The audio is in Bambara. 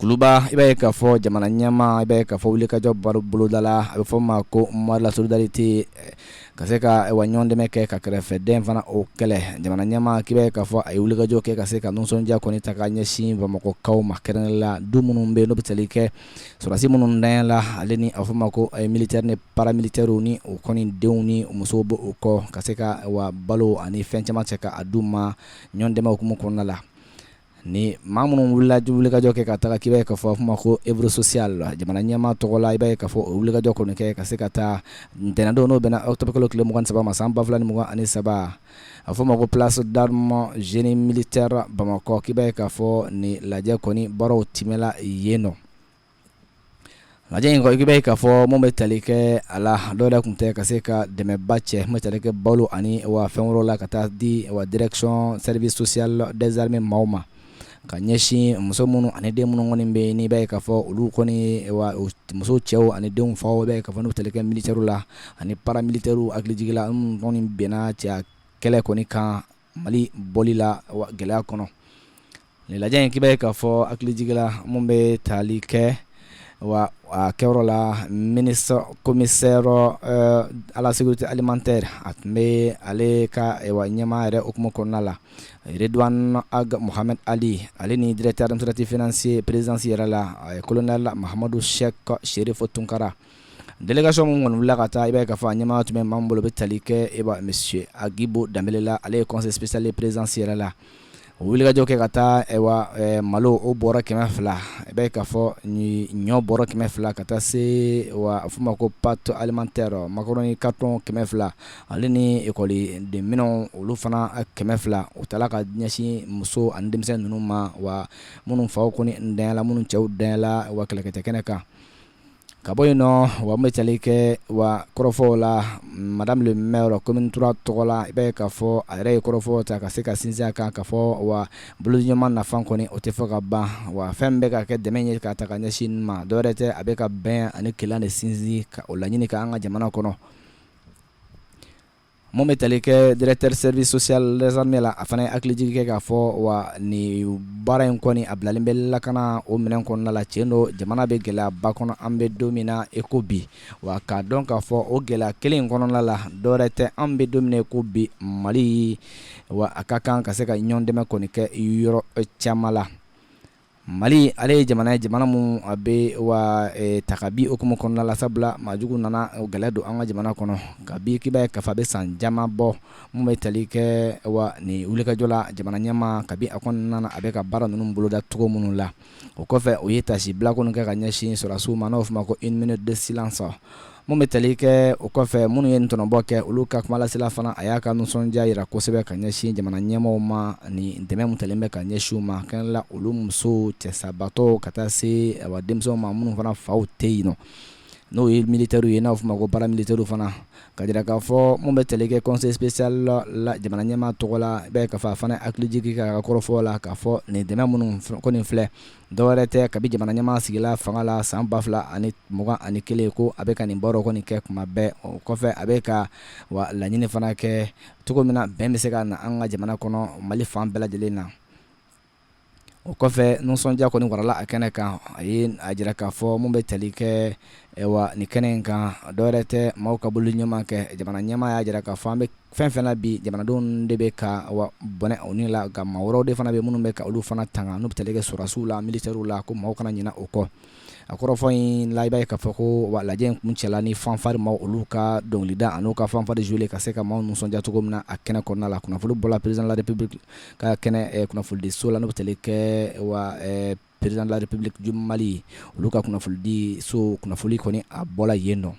Kuluba i b'a ye k'a fɔ jamana ɲɛmaa i b'a ye k'a fɔ wulikajɔ bolodala a bɛ fɔ ma ko Mois de la Solidarité ka se ka ɲɔgɔn dɛmɛ kɛ ka kɛrɛfɛdɛn fana o kɛlɛ jamana ɲɛmaa k'i b'a ye k'a fɔ a ye wulikajɔ kɛ ka se ka nisɔndiya kɔni ta ka ɲɛsin Bamakɔkaw ma kɛrɛnkɛrɛnnen la du minnu bɛ yen n'o bɛ tali kɛ sɔrɔdasi minnu danyala la ale ni a bɛ fɔ ma ko militaire ni paramilitaires ni o kɔni denw ni musow bɔ o kɔ ka se ka balo ani fɛn caman cɛ ka a d'u ma ɲɔgɔn dɛmɛ hukumu kɔnɔna la. Ni maa minnu wulikajɔ kɛ ka taga k'i b'a ye k'a fɔ a bɛ fɔ ma ko œuvre sociale jamana ɲɛmaa tɔgɔ la i b'a ye k'a fɔ o wulikajɔ kɔni kɛ ka se ka taa ntɛnɛndon n'o bɛnna octobre kalo tile 23 ma san 2023 a bɛ fɔ ma ko place d'armes génie militaire Bamakɔ k'i b'a ye k'a fɔ ni lajɛ kɔni baaraw timɛla yen nɔ. Lajɛ in kɔni k'i b'a ye k'a fɔ mun bɛ tali kɛ a la dɔw yɛrɛ tun tɛ ka se ka dɛmɛba cɛ mun bɛ tali kɛ balo ani fɛn wɛrɛw la ka taa di direction service social des armées maaw ma. Ka ɲɛsin muso minnu ani den minnu kɔni bɛ yen n'i b'a ye k'a fɔ olu kɔni muso cɛw ani denw faw b'a ye k'a fɔ n'u tali kɛ militaires la ani paramilitaires hakilijigila minnu kɔni bɛnna cɛya kɛlɛ kɔni kan Mali bɔli la gɛlɛya kɔnɔ. Nin lajɛ in k'i b'a ye k'a fɔ hakilijigila mun bɛ tali kɛ a kɛyɔrɔ la ministre commissaire à la sécurité alimentaire a tun bɛ ale ka ɲɛmaa yɛrɛ hukumu kɔnɔna la Redouane Ag Mohamed Ali ale ni directeur administratif financier présidence yɛrɛ la colonel Mahamadou Cheikh Cherifo Tunkara délégation mun kɔni wulila ka taa i b'a ye k'a fɔ a ɲɛmaa tun bɛ maa min bolo bɛ tali kɛ monsieur Agibo Dambele la ale ye conseil spécial de présidence yɛrɛ la o wulikajɔ kɛ ka taa malo o bɔra 200 i b'a ye k'a fɔ ɲɔ bɔra 200 ka taa se a fɔ ma ko pâte alimentaire macaroni carton 200 ale ni école den minɛnw olu fana 200 o taala ka ɲɛsin muso ani denmisɛn ninnu ma wa minnu faw kɔni danyala minnu cɛw danyala kɛlɛkɛtɛ kɛnɛ kan. Ka bɔ yen nɔ wa bɛ tali kɛ kɔrɔfɔw la madame le maire commune 3 tɔgɔ la i b'a ye k'a fɔ a yɛrɛ ye kɔrɔfɔw ta ka se ka sinsin a kan k'a fɔ bolodiɲɔgɔnma nafa kɔni o tɛ fɔ ka ban wa fɛn bɛ ka kɛ dɛmɛ ye ka ta ka ɲɛsin ma dɔwɛrɛ tɛ a bɛ ka bɛn ani kɛlɛ de sinsin ka o laɲini ka an ka jamana kɔnɔ. Mun bɛ tali kɛ directeur service social des armées la a fana ye hakilijigi kɛ k'a fɔ nin baara in kɔni a bilalen bɛ lakana o minɛn kɔnɔna la tiɲɛ don jamana bɛ gɛlɛyaba kɔnɔ an bɛ don min na i ko bi wa k'a dɔn k'a fɔ o gɛlɛya kelen in kɔnɔna la dɔwɛrɛ tɛ an bɛ don min na i ko bi Mali wa a ka kan ka se ka ɲɔgɔn dɛmɛ kɔni kɛ yɔrɔ caman la. Mali ale ye jamana mun a bɛ tagabi hukumu kɔnɔna la sabula maajugu nana gɛlɛya don an ka jamana kɔnɔ kabi k'i b'a ye k'a fɔ a bɛ san caman bɔ mun bɛ tali kɛ nin wulikajɔ la jamana ɲɛmaa kabi a kɔnɔna na a bɛ ka baara ninnu boloda cogo minnu la o kɔfɛ o ye tasibila kɔni kɛ ka ɲɛsin sɔrɔdasiw ma n'o bɛ fɔ ma ko une minute de silence mun bɛ tali kɛ o kɔfɛ minnu ye ntɔnɔbɔ kɛ olu ka kumalasela fana a y'a ka nisɔndiya jira kosɛbɛ ka ɲɛsin jamana ɲɛmaaw ma ni dɛmɛ mun talen bɛ ka ɲɛsin u ma kɛnɛla olu musow cɛsabatɔw ka taa se denmisɛnw ma minnu fana faw tɛ yen nɔ n'o ye militaires ye n'a bɛ fɔ ma ko paramilitaires fana ka jira k'a fɔ mun bɛ tali kɛ conseil spécial la jamana ɲɛmaa tɔgɔ la i b'a ye k'a fɔ a fana hakilijigi ka kɔrɔfɔ la k'a fɔ nin dɛmɛ minnu kɔni filɛ dɔwɛrɛ tɛ kabi jamana ɲɛmaa sigila fanga la san 2021 ko a bɛ ka nin baaraw kɔni kɛ kuma bɛɛ o kɔfɛ a bɛ ka laɲini fana kɛ cogo min na bɛn bɛ se ka na an ka jamana kɔnɔ Mali fan bɛɛ lajɛlen na. O kɔfɛ nisɔndiya kɔni warala a kɛnɛ kan a ye a jira k'a fɔ mun bɛ tali kɛ nin kɛnɛ in kan dɔwɛrɛ tɛ maaw ka bolo ɲuman kɛ jamana ɲɛmaa y'a jira k'a fɔ an bɛ fɛn fɛn na bi jamanadenw de bɛ ka bɔnɛ o ni la ka maa wɛrɛw de fana bɛ minnu bɛ ka olu fana tanga n'u bɛ tali kɛ sɔrɔdasiw la militaires la ko maaw kana ɲinɛ o kɔ. A kɔrɔfɔ in la i b'a ye k'a fɔ ko lajɛ in kun cɛla ni fanfare maaw olu ka dɔnkilida an'u ka fanfare jouer ka se ka maaw nisɔndiya cogo min na a kɛnɛ kɔnɔna la kunnafoni bɔra président de la république ka kɛnɛ kunnafonidi so la n'o bɛ tali kɛ président de la république du Mali olu ka kunnafoni di so kunnafoni kɔni a bɔra yen nɔ.